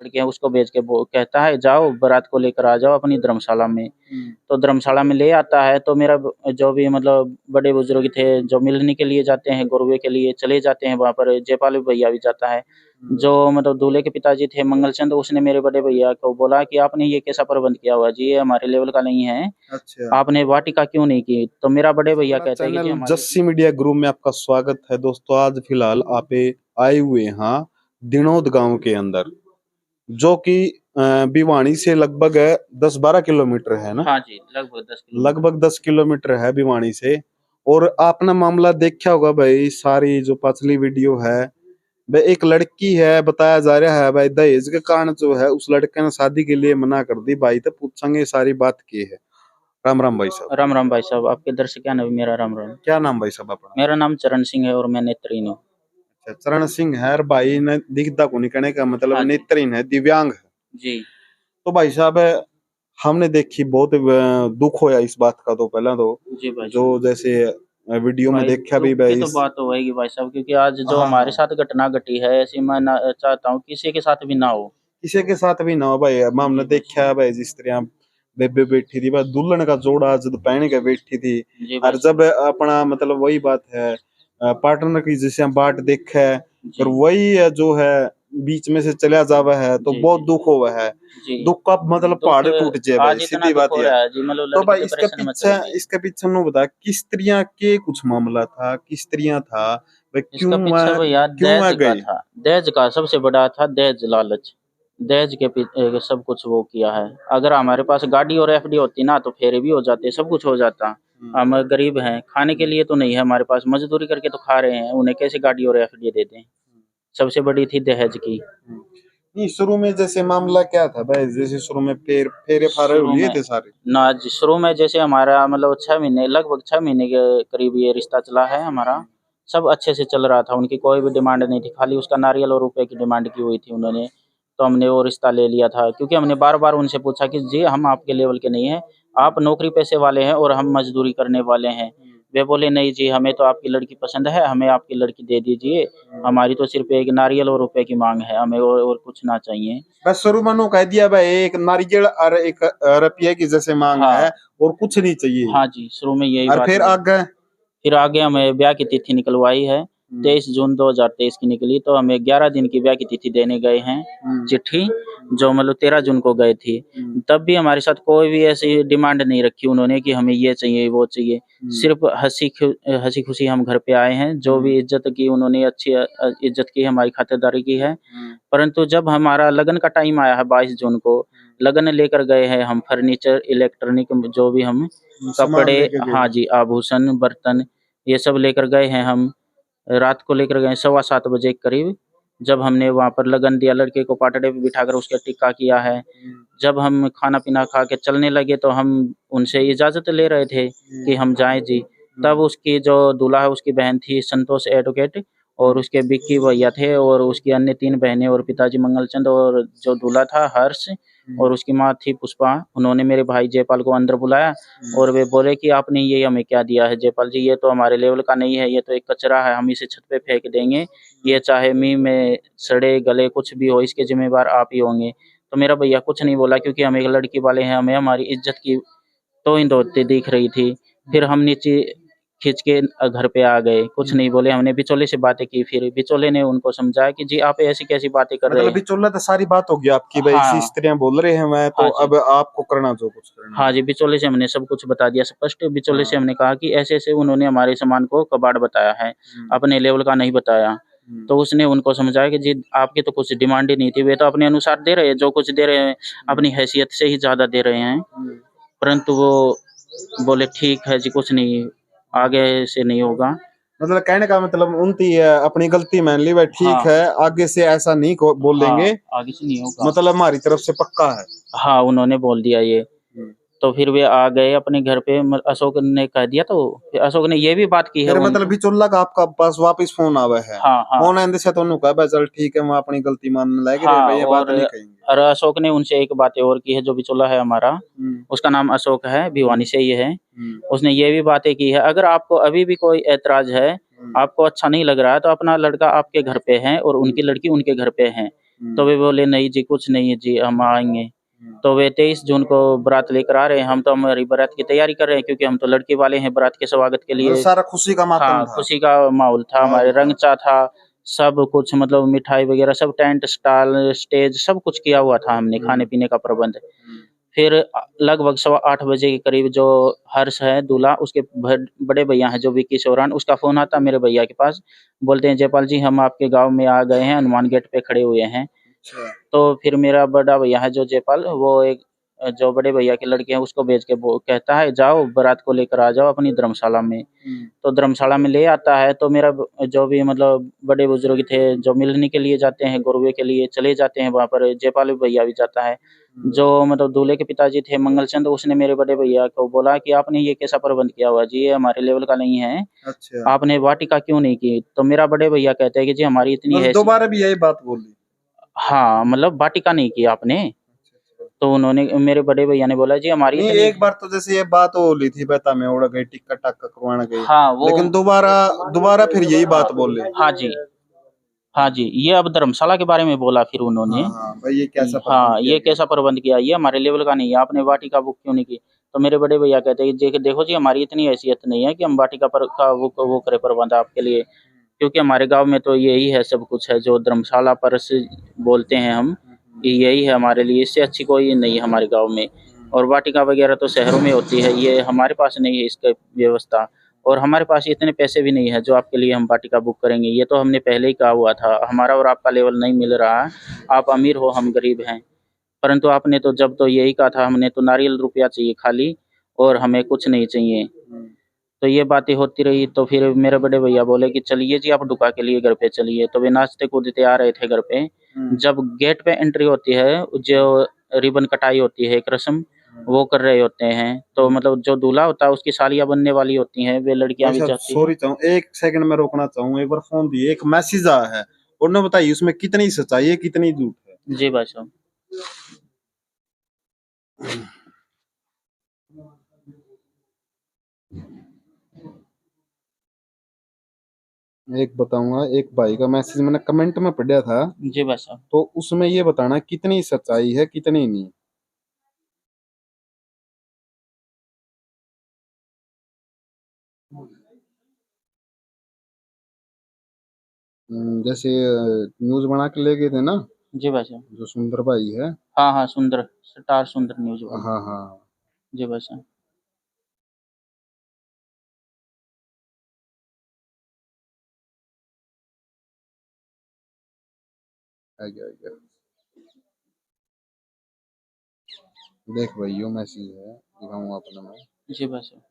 लड़के हैं उसको भेज के वो कहता है जाओ बारात को लेकर आ जाओ अपनी धर्मशाला में। तो धर्मशाला में ले आता है तो मेरा जो भी मतलब बड़े बुजुर्ग थे जो मिलने के लिए जाते हैं गुरवे के लिए चले जाते हैं वहाँ पर। जयपाल भैया भी जाता है। जो मतलब दूल्हे के पिताजी थे मंगलचंद, उसने मेरे बड़े भैया को बोला कि आपने ये कैसा प्रबंध किया हुआ जी, ये हमारे लेवल का नहीं है, अच्छा। आपने वाटिका क्यों नहीं की? तो मेरा बड़े भैया हमारा कहते हैं कि जी चैनल हमारे जस्सी मीडिया ग्रुप में आपका स्वागत है दोस्तों। आज फिलहाल आप आए हुए हैं दिनोद गांव के अंदर, जो कि भिवानी से लगभग 10-12 किलोमीटर है ना। हाँ जी, लगभग 10 किलोमीटर। लगभग 10 किलोमीटर है भिवानी से। और आपने मामला देखा होगा भाई, सारी जो पिछली वीडियो है भाई, एक लड़की है बताया जा रहा है भाई, दहेज के कारण जो है उस लड़के ने शादी के लिए मना कर दी। भाई तो पूछेंगे सारी बात की है। राम राम भाई साहब। राम राम भाई साहब, आपके दर से क्या नाम? मेरा राम राम। क्या नाम भाई साहब अपना? मेरा नाम चरण सिंह है और मैं नेत्रहीन हूँ। अच्छा, चरण सिंह है। और भाई ने दिखता को नहीं, कहने का मतलब हाँ जी। नेत्रहीन है, दिव्यांग है। जी। तो भाई साहब हमने देखी, बहुत दुख होया इस बात का। तो पहला तो जी भाई जो साहब। जैसे वीडियो में भाई देखा दुख भी की भाई तो बात तो होएगी भाई साहब, क्योंकि आज जो हाँ हमारे हाँ, साथ घटना घटी है ऐसी मैं ना चाहता हूँ किसी के साथ भी ना हो। किसी के साथ भी ना हो भाई। अब हमने जी भाई देखा साहब। है भाई, जिस तरह बेबे बैठी थी, बस दुल्हन का जोड़ा जब पहन के बैठी थी। जी भाई और साहब। जब अपना मतलब वही बात है, पार्टनर की जैसे हम बाट देखे है, और जी। वही जो है बीच में से चला जावा है, तो जी। बहुत जी। दुख हुआ है। जी। दुख का मतलब दुख पहाड़ टूट जाए भाई, आज इतना सीधी दुख बात हो यह है। रहा है जी, मतलब तो लड़की भाई डिप्रेशन में चली गई। इसके पीछे नु बता, किस तरह के कुछ मामला था, किस तरह था भाई, इसका पीछे भैया क्यों आ दहेज का गई? था। दहेज का सबसे बड़ा था, दहेज लालच। दहेज के सब कुछ वो किया है। अगर हमारे पास गाड़ी और एफडी होती ना तो फेरे भी हो जाते, सब कुछ हो जाता। हम गरीब हैं, खाने के लिए तो नहीं है हमारे पास, मजदूरी करके तो खा रहे हैं, उन्हें कैसे गाड़ी और एफडी दे दें? सबसे बड़ी थी दहेज की। नहीं, शुरू में जैसे मामला क्या था भाई, जैसे शुरू में फेरे फारे शुरू लिए में थे सारे? ना जी, शुरू में जैसे हमारा मतलब 6 महीने, लगभग 6 महीने के करीब ये रिश्ता चला है हमारा। सब अच्छे से चल रहा था, उनकी कोई भी डिमांड नहीं थी, खाली उसका नारियल और रुपए की डिमांड की हुई थी उन्होंने। तो हमने वो रिश्ता ले लिया था, क्योंकि हमने बार-बार उनसे पूछा कि जी हम आपके लेवल के नहीं हैं, आप नौकरी पेशे वाले हैं और हम मज़दूरी करने वाले हैं। वे बोले नहीं जी हमें तो आपकी लड़की पसंद है, हमें आपकी लड़की दे दीजिए, हमारी तो सिर्फ़ एक नारियल और रुपए की माँग है, हमें और कुछ ना चाहिए। बस शुरू में नु कह दिया भाई, एक नारियल और एक रुपये की जैसे मांग हाँ। है, और कुछ नहीं चाहिए। हाँ जी, शुरू में यही और बात फिर हुई। आगे? फिर आगे हमें ब्याह की तिथि निकलवाई है, 23 जून 2023 की निकली, तो हमें 11 दिन की ब्याह की तिथि देने गए हैं, चिट्ठी, जो मतलब 13 जून को गए थी। तब भी हमारे साथ कोई भी ऐसी डिमांड नहीं रखी उन्होंने कि हमें ये चाहिए, वो चाहिए। सिर्फ़ हँसी-खुशी हम घर पे आए हैं, जो भी इज़्ज़त की उन्होंने अच्छी इज़्ज़त की, हमारी खातिरदारी की है। परंतु जब हमारा लगन का टाइम आया है 22 जून को, लगन लेकर गए हैं हम फर्नीचर, इलेक्ट्रॉनिक जो भी हम सामान कपड़े, लेके गए? हाँ जी, आभूषण, बर्तन ये सब लेकर गए हैं हम। रात को लेकर गए 7:15 बजे के करीब। जब हमने वहाँ पर लगन दिया, लड़के को पाटड़े पे बिठाकर उसका टिक्का किया है। जब हम खाना-पीना खा के चलने लगे तो हम उनसे इजाज़त ले रहे थे कि हम जाएँ जी। तब उसकी जो दूल्हा है उसकी बहन थी संतोष एडवोकेट, और उसके विक्की भैया थे और उसकी अन्य 3 बहनें और पिताजी मंगलचंद, और जो दूल्हा था हर्ष, और उसकी माँ थी पुष्पा। उन्होंने मेरे भाई जयपाल को अंदर बुलाया और वे बोले कि आपने ये हमें क्या दिया है जयपाल जी, ये तो हमारे लेवल का नहीं है, ये तो एक कचरा है, हम इसे छत पे फेंक देंगे। ये चाहे मींह में सड़े गले कुछ भी हो, इसके ज़िम्मेवार आप ही होंगे। तो मेरा भैया कुछ नहीं बोला, क्योंकि हम एक लड़की वाले हैं, हमें हमारी इज़्ज़त की तोहिन होती दिख रही थी। फिर हम नीचे खींच के घर पे आ गए, कुछ नहीं बोले। हमने बिचौले से बातें की, फिर बिचौले ने उनको समझाया कि जी आप ऐसी कैसी बातें कर रहे मतलब हैं। बिचौला तो सारी बात होगी आपकी भाई, इस हाँ। तरह बोल रहे हैं मैं तो हाँ जी। अब आपको करना जो कुछ करना हाँ है। जी, बिचौले से हमने सब कुछ बता दिया स्पष्ट। बिचौले से हाँ। हमने कहा कि ऐसे-ऐसे उन्होंने हमारे सामान को कबाड़ बताया है, अपने लेवल का नहीं बताया। तो उसने उनको समझाया कि जी आपकी तो कुछ डिमांड ही नहीं थी, वे तो अपने अनुसार दे रहे हैं, जो कुछ दे रहे हैं अपनी हैसियत से ही ज़्यादा दे रहे हैं। परंतु वो बोले ठीक है जी, कुछ नहीं, आगे से नहीं होगा। मतलब कहने का मतलब उनकी अपनी गलती मान ली भाई, ठीक हाँ। है आगे से ऐसा नहीं हाँ, बोलेंगे, आगे से नहीं होगा। मतलब हमारी तरफ से पक्का है। हाँ, उन्होंने बोल दिया ये। तो फिर वे आ गए अपने घर पे, अशोक ने कह दिया, तो फिर अशोक ने ये भी बात की है फिर मतलब उनको। बिचौला का आपका पास वापस फोन आवा है? हाँ, हाँ। फोन आने से तो उन्होंने कहा भाई चल ठीक है, मैं अपनी गलती मानने लग रहे हाँ, भाई, ये बात नहीं कहेंगे। और अशोक ने उनसे एक बात और की है, जो बिचौला है हमारा, उसका नाम अशोक है, भिवानी से ही है। उसने ये भी बातें की है, अगर आपको अभी भी कोई ऐतराज़ है, आपको अच्छा नहीं लग रहा है, तो अपना लड़का आपके घर पे है और उनकी लड़की उनके घर पे है। तो वे बोले नहीं जी कुछ नहीं है जी हम आएंगे। तो वे 23 जून को बारात लेकर आ रहे हैं। हम तो हमारी बारात की तैयारी कर रहे हैं क्योंकि हम तो लड़के वाले हैं बारात के स्वागत के मतलब लिए। सारा खुशी का मातम हाँ था। खुशी का माहौल था, हमारे माहौल था। रंगचा था, सब कुछ मतलब मिठाई वगैरह सब टेंट स्टॉल स्टेज सब कुछ किया हुआ था हमने, खाने पीने का प्रबंध। फिर लगभग 8:15 के करीब जो हर्ष है दूल्हा उसके बड़े भैया हैं जो विक्की सोरान, उसका फोन आता मेरे भैया के पास। बोलते हैं जयपाल जी हम आपके गांव में आ गए हैं, हनुमान गेट पे खड़े हुए हैं। अच्छा। तो फिर मेरा बड़ा भैया है जो जयपाल, वो एक जो बड़े भैया के लड़के हैं उसको भेज के वो कहता है जाओ बारात को लेकर आ जाओ अपनी धर्मशाला में। तो धर्मशाला में ले आता है। तो मेरा जो भी मतलब बड़े बुजुर्ग थे जो मिलने के लिए जाते हैं गुरवे के लिए चले जाते हैं वहाँ पर, जयपाल भैया भी जाता है। जो मतलब दूल्हे के पिताजी थे मंगलचंद, उसने मेरे बड़े भैया को बोला कि आपने ये कैसा प्रबंध किया हुआ जी, ये हमारे लेवल का नहीं है, अच्छा। आपने वाटिका क्यों नहीं की। तो मेरा बड़े भैया कहते हैं कि जी हमारी इतनी मतलब हैसियत, दोबारा भी यही बात बोली। हाँ मतलब वाटिका नहीं की आपने। तो उन्होंने मेरे बड़े भैया ने बोला जी हमारी नहीं इतनी, एक बार तो जैसे ये बात हो ली थी बता में उड़ गई टिक्का टाक्का करवाना गई, हाँ वो, लेकिन दोबारा दोबारा फिर यही बात बोले। हाँ जी, हाँ जी, ये अब धर्मशाला के बारे में बोला फिर उन्होंने। हाँ हाँ भाई ये कैसा प्रबंध हाँ किया ये गया। कैसा प्रबंध किया, ये हमारे लेवल का नहीं है, आपने वाटिका बुक क्यों नहीं की। तो मेरे बड़े भैया कहते हैं कि देखो जी हमारी इतनी हैसियत नहीं है कि हम वाटिका पर का वो करे प्रबंध आपके लिए, क्योंकि हमारे गांव में तो यही है सब कुछ है जो धर्मशाला पर से बोलते हैं हम कि यही है हमारे लिए, इससे अच्छी कोई नहीं है हमारे गांव में। और वाटिका वगैरह तो शहरों में होती है, ये हमारे पास नहीं है इसका व्यवस्था। और हमारे पास इतने पैसे भी नहीं है जो आपके लिए हम वाटिका बुक करेंगे, ये तो हमने पहले ही कहा हुआ था, हमारा और आपका लेवल नहीं मिल रहा है, आप अमीर हो हम गरीब हैं। परंतु आपने तो जब तो यही कहा था, हमने तो नारियल रुपया चाहिए खाली और हमें कुछ नहीं चाहिए। तो ये बातें होती रही। तो फिर मेरे बड़े भैया बोले कि चलिए जी आप डुका के लिए घर पे चलिए। तो वे नाचते कूदते आ रहे थे घर पे। जब गेट पे एंट्री होती है, जो रिबन कटाई होती है एक रस्म, वो कर रहे होते हैं। तो मतलब जो दूल्हा होता है उसकी सालियां बनने वाली होती हैं, वे लड़कियां भाई भी साहब जाती हैं। सॉरी चाहूँ एक सेकंड में रोकना चाहूँ, एक बार फोन दिए एक मैसेज आया है और ने बताइए उसमें कितनी सच्चाई है कितनी झूठ है। जी भाई साहब। एक बताऊंगा, एक भाई का मैसेज मैंने कमेंट में पढ़ा था, जी भाई साहब। तो उसमें ये बताना कितनी सच्चाई है कितनी नहीं। जैसे न्यूज बना के ले गए थे ना जी भाई साहब। जो सुंदर भाई है। हाँ हाँ सुंदर, स्टार सुंदर न्यूज वाले। हाँ हाँ। जी भाई साहब। आ गया आ गया। देख भाई यो मैसेज है दिखाऊंगा अपना मैं। जी भाई साहब।